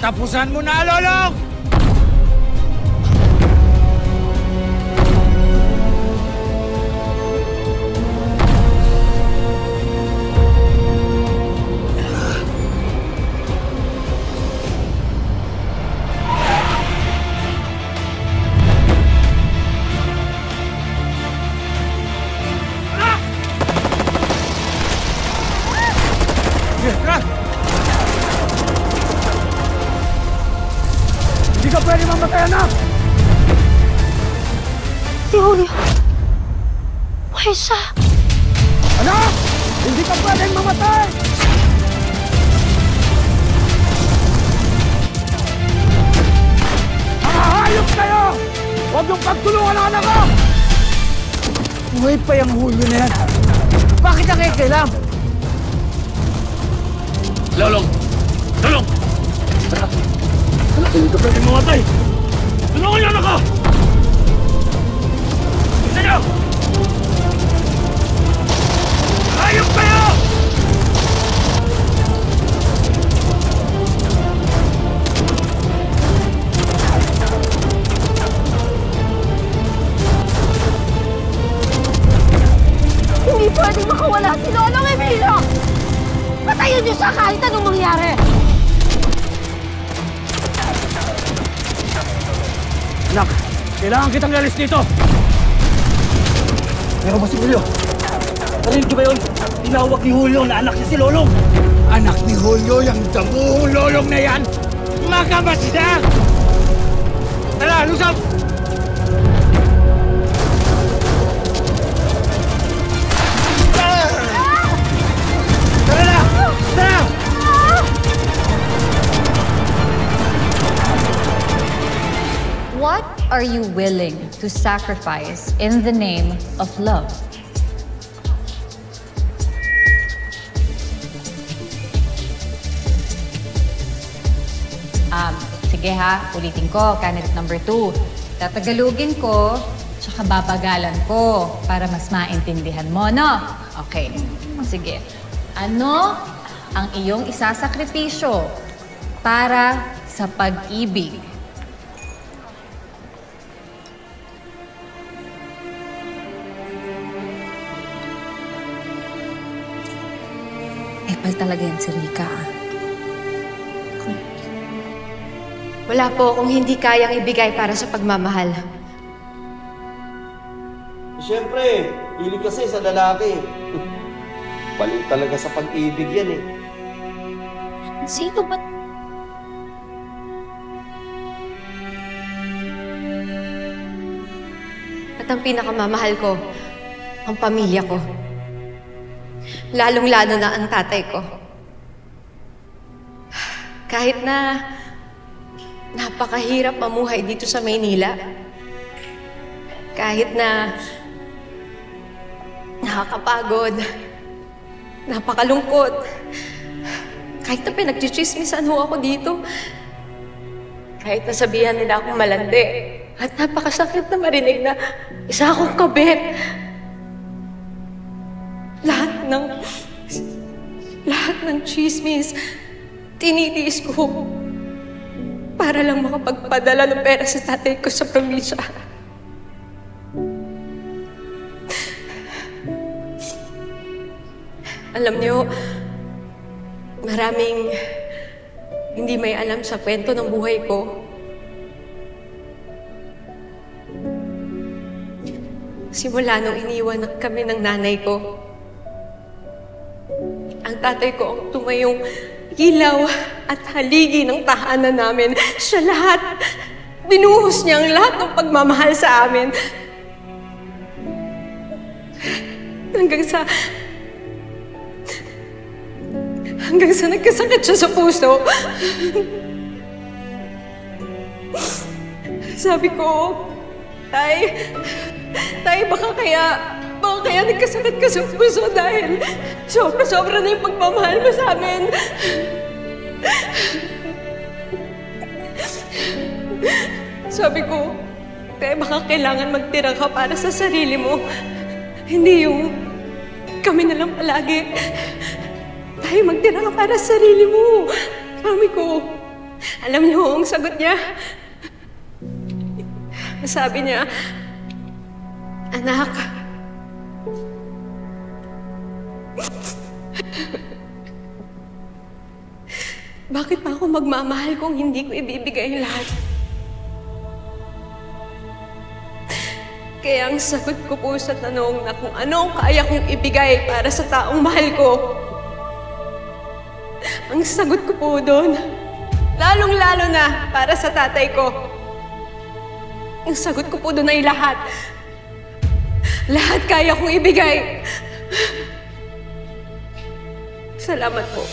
Katapusan mo na, Lolong! Hindi ka pwede mamatay, anak! Si Julio. Buhay siya. Anak! Hindi ka pwede mamatay! Mga hayop kayo! Huwag yung pagtulungan ang anak ko! Buhay pa yung Julio na yan. Bakit nakikailam? Lolong! Lolong! Anak! Anak, hindi ka pwede mamatay! Tulungan niyo anak ko! Isa niyo! Hayop kayo! Hindi pwedeng makawala si Lolong Emilio! Patayin niyo siya kahit anong mangyari! Anak, kailangan kitang ialis dito! Meron ba si Julio? Narinig niyo ba yun? Tinawag ni Julio na anak niya si Lolong! Anak ni Julio, yung damuhong Lolong na yan! Makabas siya! Tara, lusap! Tara na! Tara! What are you willing to sacrifice in the name of love? Sige ha, ulitin ko, candidate number 2. Tatagalugin ko, tsaka babagalan ko para mas maintindihan mo, no? Okay, sige. Ano ang iyong isasakripisyo para sa pag-ibig? Epal talaga yan si Rika. Wala po akong hindi kayang ibigay para sa pagmamahal. Siyempre, hilig kasi sa lalaki. Balik talaga sa pag-ibig yan eh. Sino ba? At ang pinakamamahal ko, ang pamilya ko. Lalong-lalo na ang tatay ko. Kahit na napakahirap mamuhay dito sa Maynila. Kahit na nakakapagod, napakalungkot. Kahit na pinagchichismisan ho ako dito. Kahit na sabihan nila akong malandi. At napakasakit na marinig na isa akong kabit. Lahat ng chismis, tinitiis ko para lang makapagpadala ng pera sa tatay ko sa probinsya. Alam niyo, maraming hindi may alam sa kwento ng buhay ko. Simula nung iniwan kami ng nanay ko, ang tatay ko ang tumayong ilaw at haligi ng tahanan namin. Siya lahat. Binuhos niya ang lahat ng pagmamahal sa amin. Hanggang sa nagkasakit siya sa puso. Sabi ko, Tay, baka kaya nagkasakit ka sa puso dahil sobra-sobra na yung pagmamahal mo sa amin. Sabi ko, Tay, baka kailangan magtira ka para sa sarili mo. Hindi yung kami na lang palagi. Tay, magtira ka para sa sarili mo. Sabi ko, Alam niyo ang sagot niya? Sabi niya, anak, bakit pa ako magmamahal kung hindi ko ibibigay lahat? Kaya ang sagot ko po sa tanong na kung ano ang kaya kong ibigay para sa taong mahal ko, ang sagot ko po doon, lalong-lalo na para sa tatay ko, ang sagot ko po doon ay lahat. Lahat kaya kong ibigay. Salamat po.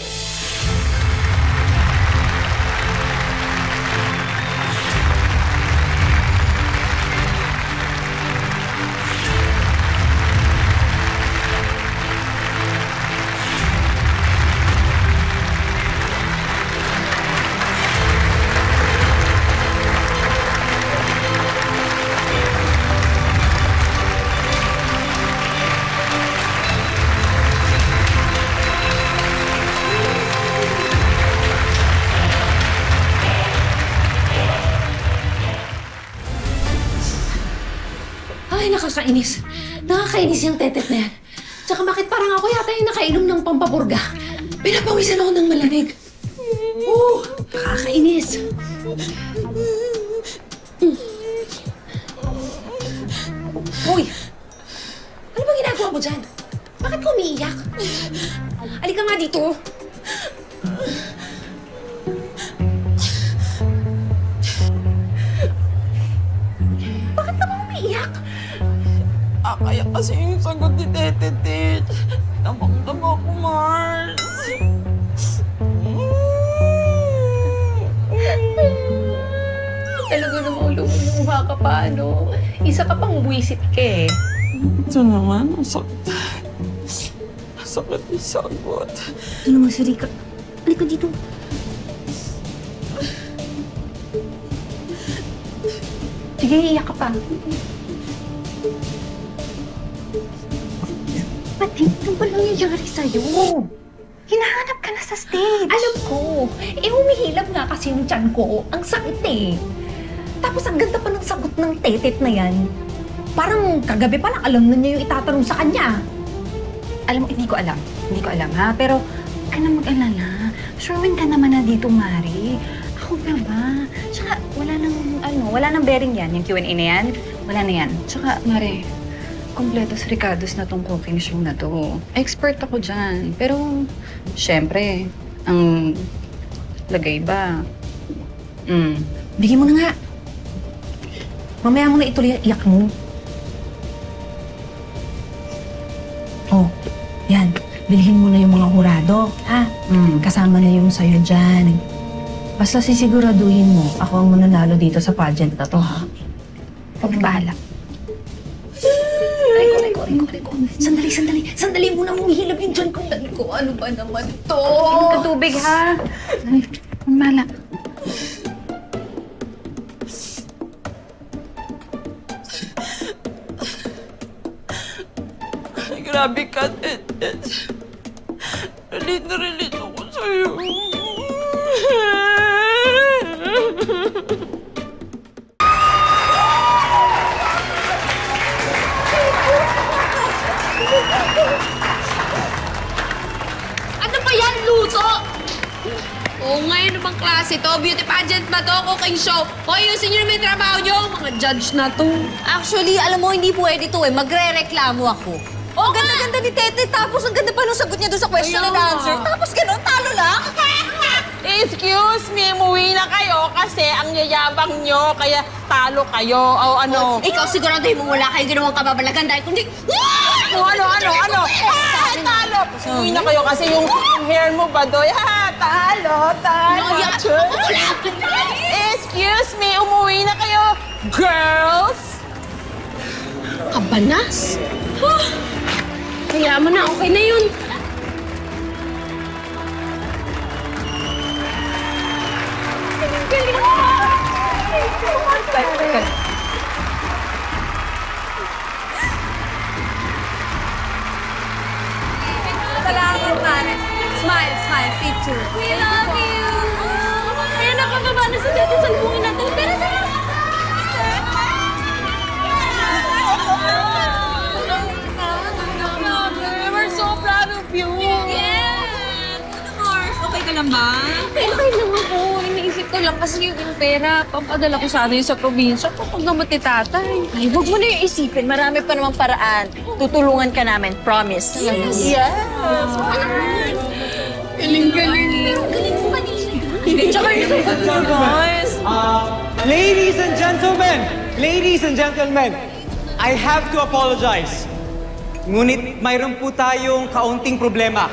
Ay, nakakainis. Nakakainis yung tetet na yan. Tsaka bakit parang ako yata yung nakainom ng pampapurga? Pinapawisan ako ng malamig. Oo, nakakainis. Hoy! Ano ba ginagawa mo dyan? Bakit ka umiiyak? Halika nga dito. Bakit ka ba umiiyak? Kaya kasi yung sagot ni Tete, Tit. Damang-dama ko, Mars. Talaga namang lumuluha ka pa, ano? Isa ka pang buwisit ka eh. Ito naman, ang sakit. Sakit yung sagot. Ito naman si Rika. Halika dito. Sige, iiyak ka pa. Pati, ano ba nangyayari sa'yo? Hinahanap ka na sa stage. Alam ko. Humihilab nga kasi yung tiyan ko. Ang sakit eh. Tapos ang ganda pa ng sagot ng tetet na yan. Parang kagabi pa lang alam na niya yung itatanong sa kanya. Alam mo, hindi ko alam. Hindi ko alam, ha? Pero, huwag ka na mag-alala. Sure ka naman na dito, Mari. Ako na ba? Tsaka, wala nang bearing yan. Yung Q&A na yan, wala na yan. Tsaka, Mari, kompletos Ricardo's na tong cooking show na to. Expert ako dyan. Pero, syempre, ang lagay ba? Bigyan mo na nga. Mamaya mo na ituloy ang iyak mo. Oh, yan. Bilhin mo na yung mga hurado, ha? Kasama na yung sayo dyan. Basta sisiguraduhin mo, ako ang mananalo dito sa pageant na to, ha? Huwag bahala. Reko. Sandali muna humihilab yung dyan ko. Ano ba naman to? Inom ka tubig, ha? Ay, huwag bahala. Ay, grabe ka, Tet. Relate ako sa'yo. Ano ba yan, luto? Oo, ngayon bang klase to? Beauty pageant ba to? Cooking show? Hoy, ayusin nyo naman yung trabaho nyo. Mga judge na to. Actually, alam mo, hindi pwede to eh. Magre-reklamo ako. Ang ganda-ganda ni Tete, tapos ang ganda pa nung sagot niya doon sa question and answer. Tapos gano'n, talo lang. Excuse me, umuwi na kayo kasi ang yayabang nyo, kaya talo kayo. O ano? Ikaw siguraduhin mo wala kayo ginawang kababalagan dahil kundi... Ano? Talo! Umuwi na kayo kasi yung hair mo, Badoy. Talo! Excuse me, umuwi na kayo, girls! Kabanas? Kaya mo na, okay na yun. Salamat, Mare. Smile, picture. We love you! Kaya na ka ba ba? Okay lang ako. Iniisip ko lang kasi yung pera, pampadala ko sana yun sa probinsya kapag naman ni tatay. Ay, huwag mo na yung isipin. Marami pa namang paraan. Tutulungan ka namin. Promise. Yes! Galing-galing. Galing mo kanina. Tsaka yung sagot mo, guys. Ladies and gentlemen, I have to apologize. Ngunit mayroon po tayong kaunting problema.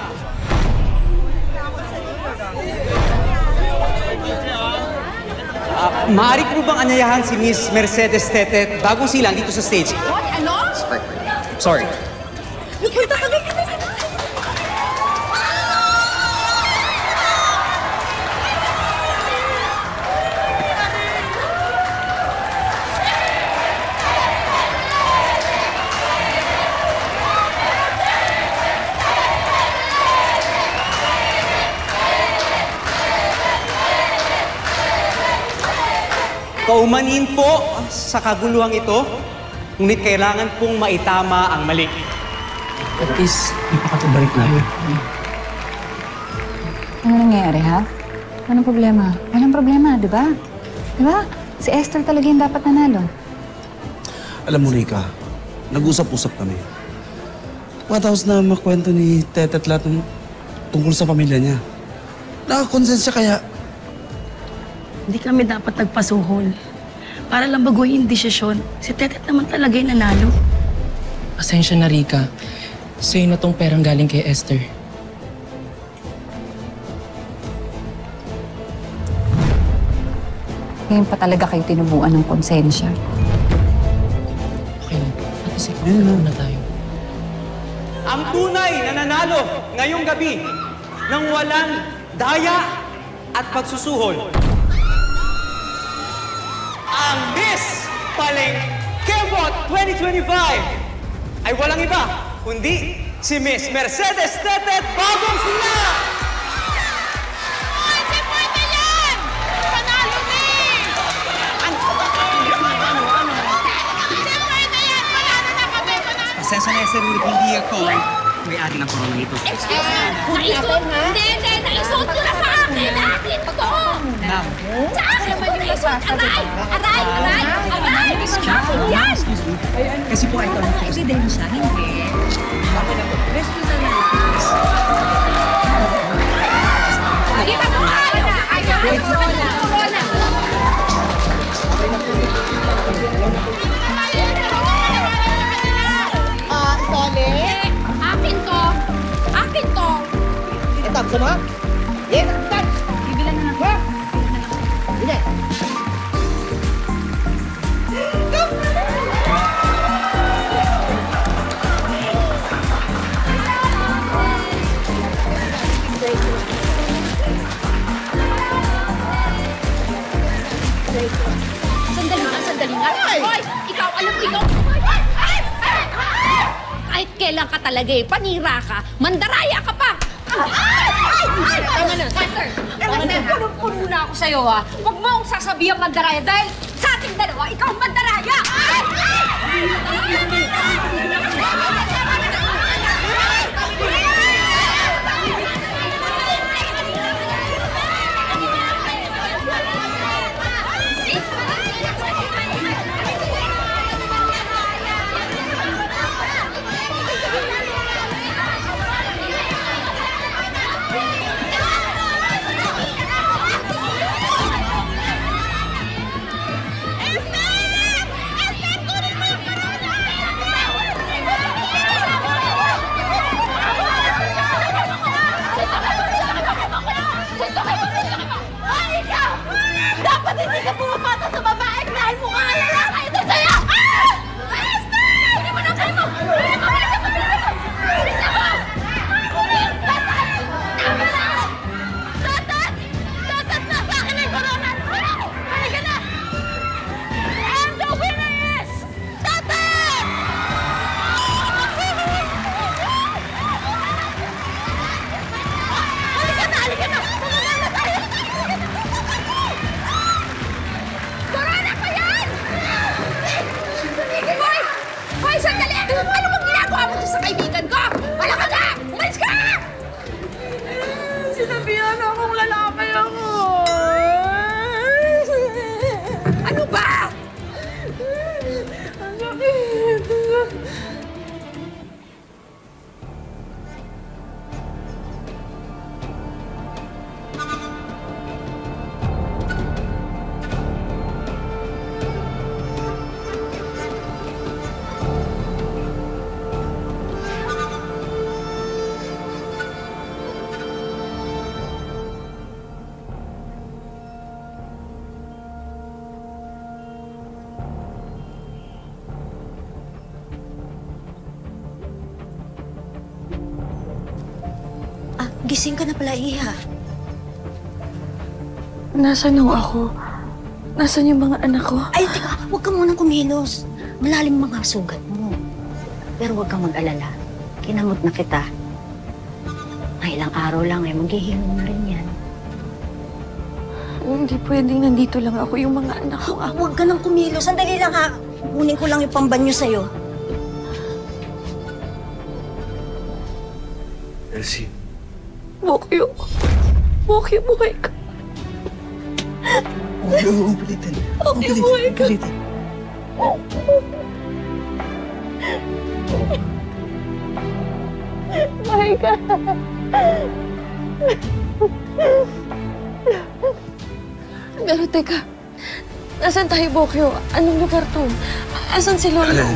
Maaari po bang anyayahan si Miss Mercedes Tetet bagong silang dito sa stage? Ano? Sorry. Nagpunta ka na. Kaumanin po sa kaguluhang ito, ngunit kailangan pong maitama ang mali. At least, ipakatubalik namin. Ano nangyayari, ha? Anong problema? Walang problema, di ba? Di ba? Si Esther talaga yung dapat nanalo. Alam mo, Rika, nag-usap-usap kami. Matapos na makwento ni Tete at lahat ng tungkol sa pamilya niya. Nakakonsensya kaya. Hindi kami dapat nagpasuhol. Para lang baguhin yung desisyon. Si Tetet naman talaga yung nanalo. Pasensya na, Rika. Sa'yo na tong perang galing kay Esther. Ngayon pa talaga kayo tinubuan ng konsensya. Okay lang. Pag-isip na tayo. Ang tunay na nanalo ngayong gabi ng walang daya at pagsusuhol. Ang Miss Palengkebot 2025 ay walang iba kundi si Miss Mercedes Tetet Bagong Sila! Hindi pwede yan! Panalo ni! Ano? Hindi pwede yan! Panalo na kami! Panalo! Pasensya na, Sir, hindi ako may atin ang corona ito. Excuse me! Hindi! Naisuot ko na sa akin! Akin to! Ma'am. Sa akin mo naisuot! Aray! Yan! Kasi po ito ang Evidensya, hindi. Hindi pa ko corona! Sole? Akin to! Akin to! Ito, gusto mo? Yes, touch! Bibilan na lang. Hindi. Sandali nga. Hoy! Ikaw, alam mo, ikaw... Kahit kailan ka talaga eh, panira ka, mandaraya ka pa! Tama na, Esther! Punong-puno na ako sa'yo, ha? Huwag mo akong sasabihan mandaraya dahil sa ating dalawa, ikaw ang mandaraya! gising ka na pala, Iha. Nasaan ho ako? Nasaan yung mga anak ko? Ay, teka, huwag ka munang kumilos. Malalim mga sugat mo. Pero huwag kang mag-alala. Kinamot na kita. May ilang araw lang maghihilom na rin yan. Hindi pwedeng nandito lang ako, yung mga anak ko. Huwag ka nang kumilos. Sandali lang ha. Kunin ko lang yung pambanyo sa'yo. Elsie. Bokyo. Bokyo, buhay ka. Oo, ulitin. Okay, buhay ka. Ulitin. Buhay ka. Pero teka, nasan tayo, Bokyo? Anong lugar to? Asan si Lolo?